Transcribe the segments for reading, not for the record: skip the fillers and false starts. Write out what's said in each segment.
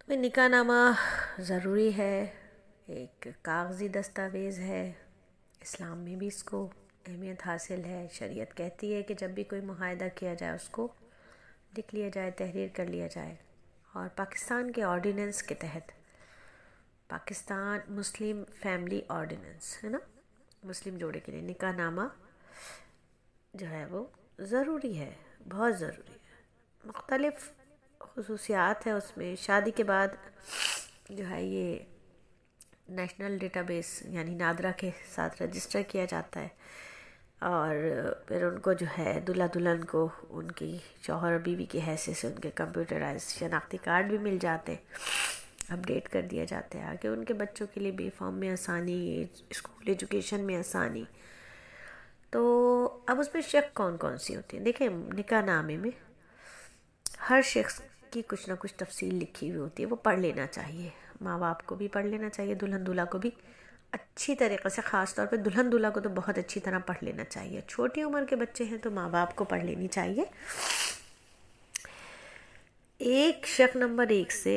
تو نکاح نامہ ضروری ہے، ایک کاغذی دستاویز ہے، اسلام میں بھی اس کو اہمیت حاصل ہے۔ شریعت کہتی ہے کہ جب بھی کوئی معاہدہ کیا جائے اس کو لکھ لیا جائے، تحریر کر لیا جائے۔ اور پاکستان کے آرڈیننس کے تحت، پاکستان مسلم فیملی آرڈیننس ہے نا، مسلم جوڑے کے لیے نکاح نامہ جو ہے وہ ضروری ہے، بہت ضروری ہے۔ مختلف خصوصیات ہیں اس میں۔ شادی کے بعد جو ہے یہ نیشنل ڈیٹا بیس یعنی نادرا کے ساتھ رجسٹر کیا جاتا ہے، اور پھر ان کو جو ہے دلہا دلہن کو ان کی شوہر اور بیوی کی حیثیت سے ان کے کمپیوٹرائز شناختی کارڈ بھی مل جاتے ہیں، اپڈیٹ کر دیا جاتا ہے آگے ان کے بچوں کے لیے بی فارم میں آسانی، اسکول ایجوکیشن میں آسانی۔ تو اب اس میں شک کون کون سی ہوتی ہیں؟ دیکھیں، نکاح نامے میں ہر شخص کی کچھ نہ کچھ تفصیل لکھی ہوئی ہوتی ہے، وہ پڑھ لینا چاہیے، ماں باپ کو بھی پڑھ لینا چاہیے، دلہن دلہا کو بھی اچھی طریقے سے، خاص طور پہ دلہن دلہا کو تو بہت اچھی طرح پڑھ لینا چاہیے۔ چھوٹی عمر کے بچے ہیں تو ماں باپ کو پڑھ لینی چاہیے۔ ایک شق نمبر 1 سے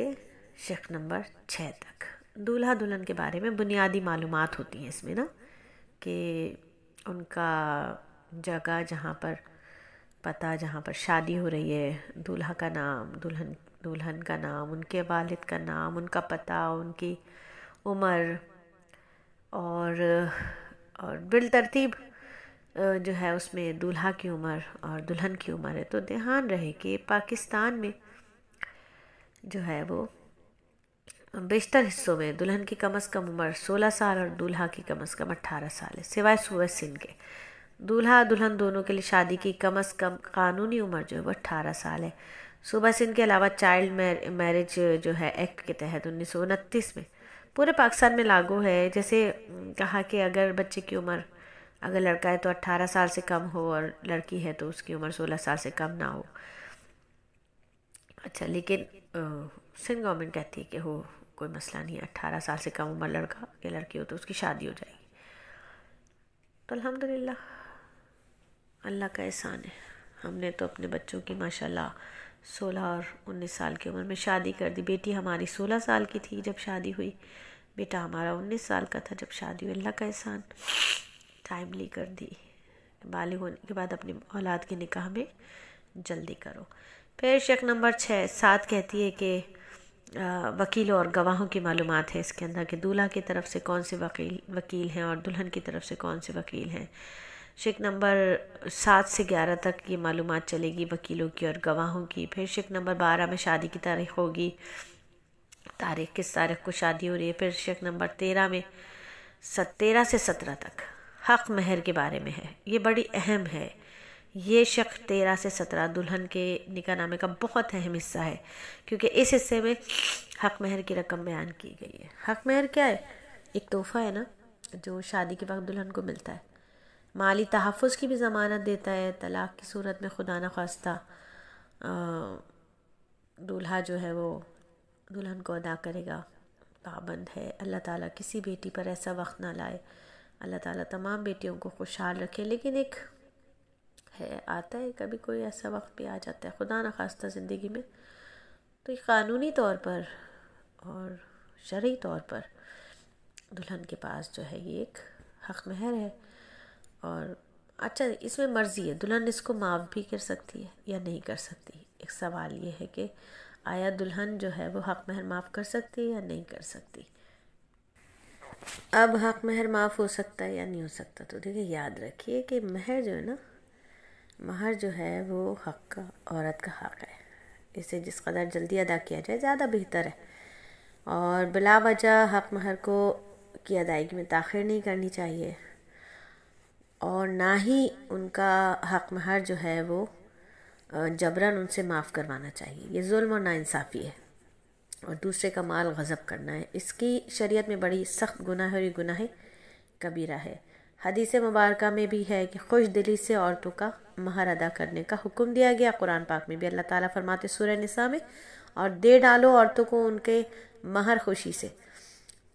شق نمبر 6 تک دولہا دلہن کے بارے میں بنیادی معلومات ہوتی ہیں اس میں نا، کہ ان کا جگہ جہاں پر پتہ، جہاں پر شادی ہو رہی ہے، دولہا کا نام، دلہن کا نام، ان کے والد کا نام، ان کا پتہ، ان کی عمر، اور بالترتیب جو ہے اس میں دولہا کی عمر اور دلہن کی عمر ہے۔ تو دھیان رہے کہ پاکستان میں جو ہے وہ بیشتر حصوں میں دلہن کی کم از کم عمر 16 سال اور دولہا کی کم از کم 18 سال ہے، سوائے صوبہ سندھ کے۔ دولہا دلہن دونوں کے لیے شادی کی کم از کم قانونی عمر جو ہے وہ 18 سال ہے۔ صوبہ سندھ کے علاوہ چائلڈ میرج جو ہے ایکٹ کے تحت 1929 میں پورے پاکستان میں لاگو ہے۔ جیسے کہا کہ اگر بچے کی عمر، اگر لڑکا ہے تو 18 سال سے کم ہو اور لڑکی ہے تو اس کی عمر 16 سال سے کم نہ ہو۔ اچھا، لیکن سندھ گورنمنٹ کہتی ہے کہ ہو کوئی مسئلہ نہیں ہے، 18 سال سے کم عمر لڑکا یا لڑکی ہو تو اس کی شادی ہو جائے گی۔ تو الحمدللہ اللہ کا احسان ہے، ہم نے تو اپنے بچوں کی ماشاءاللہ 16 اور 19 سال کی عمر میں شادی کر دی۔ بیٹی ہماری 16 سال کی تھی جب شادی ہوئی، بیٹا ہمارا 19 سال کا تھا جب شادی ہوئی۔ اللہ کا احسان، ٹائملی کر دی۔ بالغ ہونے کے بعد اپنی اولاد کے نکاح میں جلدی کرو۔ پھر شق نمبر 7 کہتی ہے کہ وکیلوں اور گواہوں کی معلومات ہے اس کے اندر، کہ دولہا کی طرف سے کون سے وکیل ہیں اور دلہن کی طرف سے کون سے وکیل ہیں۔ شق نمبر 7 سے 11 تک یہ معلومات چلے گی وکیلوں کی اور گواہوں کی۔ پھر شق نمبر 12 میں شادی کی تاریخ ہوگی، تاریخ کس تاریخ کو شادی ہو رہی ہے۔ پھر شق نمبر 13 میں 13 سے 17 تک حق مہر کے بارے میں ہے، یہ بڑی اہم ہے۔ یہ شق 13 سے 17 دلہن کے نکاح نامے کا بہت اہم حصہ ہے، کیونکہ اس حصے میں حق مہر کی رقم بیان کی گئی ہے۔ حق مہر کیا ہے؟ ایک تحفہ ہے نا جو شادی کے وقت دلہن کو ملتا ہے، مالی تحفظ کی بھی ضمانت دیتا ہے۔ طلاق کی صورت میں خدا نخواستہ دولہا جو ہے وہ دلہن کو ادا کرے گا، پابند ہے۔ اللہ تعالیٰ کسی بیٹی پر ایسا وقت نہ لائے، اللہ تعالیٰ تمام بیٹیوں کو خوشحال رکھے، لیکن ایک ہے، آتا ہے کبھی کوئی ایسا وقت بھی آ جاتا ہے خدا نخواستہ زندگی میں، تو یہ قانونی طور پر اور شرعی طور پر دلہن کے پاس جو ہے یہ ایک حق مہر ہے۔ اور اچھا، اس میں مرضی ہے، دلہن اس کو معاف بھی کر سکتی ہے یا نہیں کر سکتی۔ ایک سوال یہ ہے کہ آیا دلہن جو ہے وہ حق مہر معاف کر سکتی ہے یا نہیں کر سکتی؟ اب حق مہر معاف ہو سکتا ہے یا نہیں ہو سکتا؟ تو دیکھیں، یاد رکھیے کہ مہر جو ہے نا، مہر جو ہے وہ حق کا، عورت کا حق ہے، اسے جس قدر جلدی ادا کیا جائے زیادہ بہتر ہے، اور بلا وجہ حق مہر کی ادائیگی میں تاخیر نہیں کرنی چاہیے، اور نہ ہی ان کا حق مہر جو ہے وہ جبراً ان سے معاف کروانا چاہیے۔ یہ ظلم اور ناانصافی ہے، اور دوسرے کا مال غصب کرنا ہے، اس کی شریعت میں بڑی سخت گناہ ہے، اور یہ گناہ کبیرہ ہے۔ حدیث مبارکہ میں بھی ہے کہ خوش دلی سے عورتوں کا مہر ادا کرنے کا حکم دیا گیا۔ قرآن پاک میں بھی اللہ تعالیٰ فرماتے سورہ نساء میں، اور دے ڈالو عورتوں کو ان کے مہر خوشی سے۔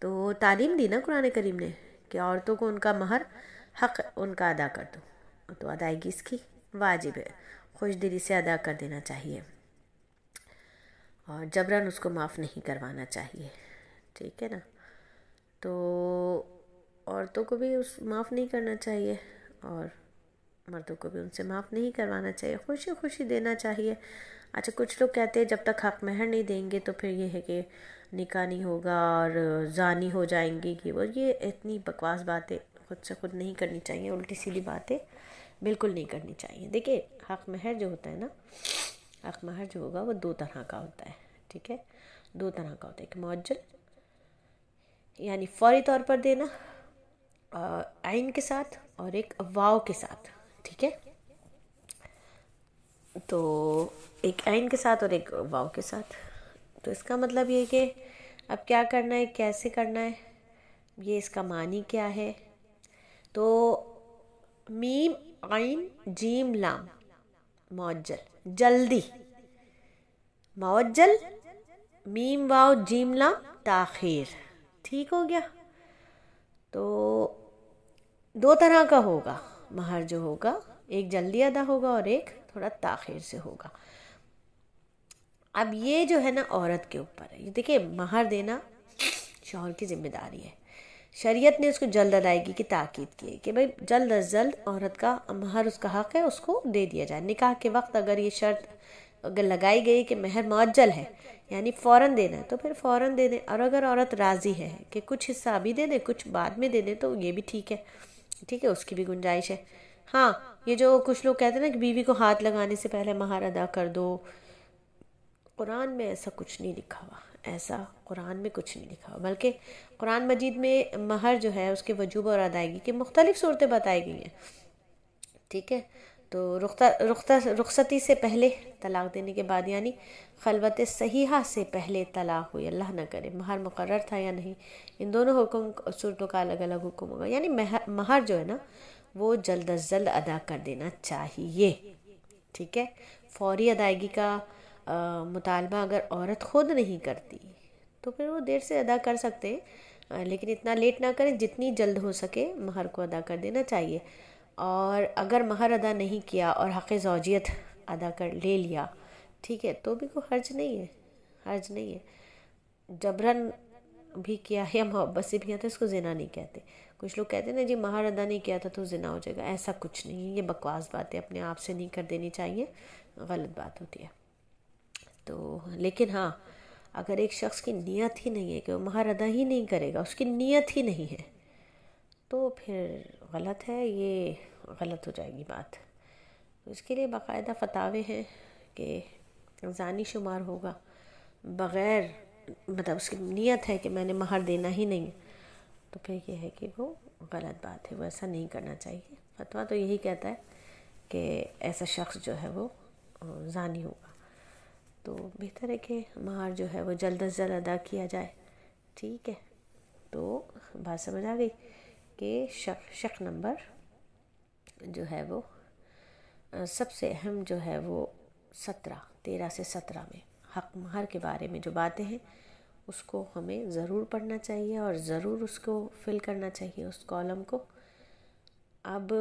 تو تعلیم دی نا قرآن کریم نے کہ عورتوں کو ان کا مہر حق ان کا ادا کر دو، تو ادائیگی اس کی واجب ہے، خوش دلی سے ادا کر دینا چاہیے۔ اور جبراً اس کو معاف نہیں کروانا چاہیے، ٹھیک ہے نا. تو عورتوں کو بھی معاف نہیں کرنا چاہیے اور مردوں کو بھی ان سے معاف نہیں کروانا چاہیے، خوشی خوشی دینا چاہیے. اچھا کچھ لوگ کہتے ہیں جب تک حق مہر نہیں دیں گے تو پھر یہ ہے کہ نکاح نہیں ہوگا اور زانی ہو جائیں گی، کہ وہ یہ اتنی بکواس باتیں خود سے خود نہیں کرنی چاہیے، الٹی سیدھی باتیں بالکل نہیں کرنی چاہیے. دیکھیں حق مہر جو ہوتا ہے نا، حق مہر جو ہوگا وہ 2 طرح کا ہوتا ہے، ٹھیک ہے، 2 طرح کا ہوتا ہے. ایک معجل یعنی فوری طور پر دینا عین کے ساتھ، اور ایک واو کے ساتھ، ٹھیک ہے. تو ایک عین کے ساتھ اور ایک واو کے ساتھ. تو اس کا مطلب یہ کہ اب کیا کرنا ہے، کیسے کرنا ہے، یہ اس کا معنی کیا ہے. تو میم عین جیم لام معجل، جلدی، معجل میم واو جیم لام تاخیر، ٹھیک ہو گیا. تو 2 طرح کا ہوگا مہر جو ہوگا، ایک جلدی ادا ہوگا اور ایک تھوڑا تاخیر سے ہوگا. اب یہ جو ہے نا عورت کے اوپر ہے. یہ دیکھیں مہر دینا شوہر کی ذمہ داری ہے. شریعت نے اس کو جلد ادائیگی کی تاکید کی ہے کہ بھئی جلد از جلد عورت کا مہر اس کا حق ہے، اس کو دے دیا جائے. نکاح کے وقت اگر یہ شرط اگر لگائی گئی کہ مہر معجل ہے یعنی فوراً دینا ہے تو پھر فوراً دے دیں، اور اگر عورت راضی ہے کہ کچھ حصہ ابھی دے دے کچھ بعد میں دے دے تو یہ بھی ٹھیک ہے، ٹھیک ہے، اس کی بھی گنجائش ہے. ہاں یہ جو کچھ لوگ کہتے ہیں نا کہ بیوی کو ہاتھ لگانے سے پہلے مہر ادا کر دو، قرآن میں ایسا کچھ نہیں لکھا ہوا، ایسا قرآن میں کچھ نہیں لکھا ہوا. بلکہ قرآن مجید میں مہر جو ہے اس کے وجوب اور ادائیگی کی مختلف صورتیں بتائی گئی ہیں، ٹھیک ہے. تو رخصتی سے پہلے طلاق دینے کے بعد یعنی خلوت صحیحہ سے پہلے طلاق ہوئی، اللہ نہ کرے، مہر مقرر تھا یا نہیں، ان دونوں حکم صورتوں کا الگ الگ حکم ہوگا. یعنی مہر جو ہے نا وہ جلد از جلد ادا کر دینا چاہیے، ٹھیک ہے. فوری ادائیگی کا مطالبہ اگر عورت خود نہیں کرتی تو پھر وہ دیر سے ادا کر سکتے ہیں، لیکن اتنا لیٹ نہ کریں، جتنی جلد ہو سکے مہر کو ادا کر دینا چاہیے. اور اگر مہر ادا نہیں کیا اور حق زوجیت ادا کر لے لیا، ٹھیک ہے، تو بھی کوئی حرج نہیں ہے، حرج نہیں ہے. جبراً بھی کیا یا محبت سے بھی کیا تو اس کو زنا نہیں کہتے. کچھ لوگ کہتے ہیں نا جی مہر ادا نہیں کیا تھا تو زنا ہو جائے گا، ایسا کچھ نہیں ہے، یہ بکواس باتیں اپنے آپ سے نہیں کر دینی چاہیے، غلط بات ہوتی ہے. تو لیکن ہاں اگر ایک شخص کی نیت ہی نہیں ہے کہ وہ مہر ادا ہی نہیں کرے گا، اس کی نیت ہی نہیں ہے، تو پھر غلط ہے، یہ غلط ہو جائے گی بات. اس کے لیے باقاعدہ فتاوے ہیں کہ زانی شمار ہوگا بغیر مطلب اس کی نیت ہے کہ میں نے مہر دینا ہی نہیں، تو پھر یہ ہے کہ وہ غلط بات ہے، وہ ایسا نہیں کرنا چاہیے. فتویٰ تو یہی کہتا ہے کہ ایسا شخص جو ہے وہ زانی ہوگا. تو بہتر ہے کہ مہر جو ہے وہ جلد از جلد ادا کیا جائے، ٹھیک ہے. تو بات سمجھ آ گئی کہ شق نمبر جو ہے وہ سب سے اہم جو ہے وہ 13 سے 17 میں حق مہر کے بارے میں جو باتیں ہیں اس کو ہمیں ضرور پڑھنا چاہیے اور ضرور اس کو فل کرنا چاہیے اس کالم کو. اب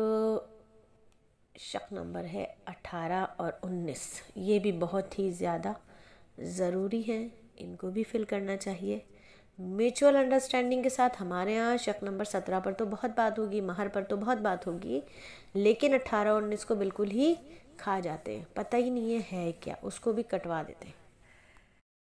شق نمبر ہے 18 اور 19، یہ بھی بہت ہی زیادہ ضروری ہیں، ان کو بھی فل کرنا چاہیے. میوچول انڈرسٹینڈنگ کے ساتھ ہمارے ہاں شق نمبر 17 پر تو بہت بات ہوگی، مہر پر تو بہت بات ہوگی، لیکن 18 اور 19 کو بالکل ہی کھا جاتے ہیں، پتہ ہی نہیں ہے کیا، اس کو بھی کٹوا دیتے ہیں.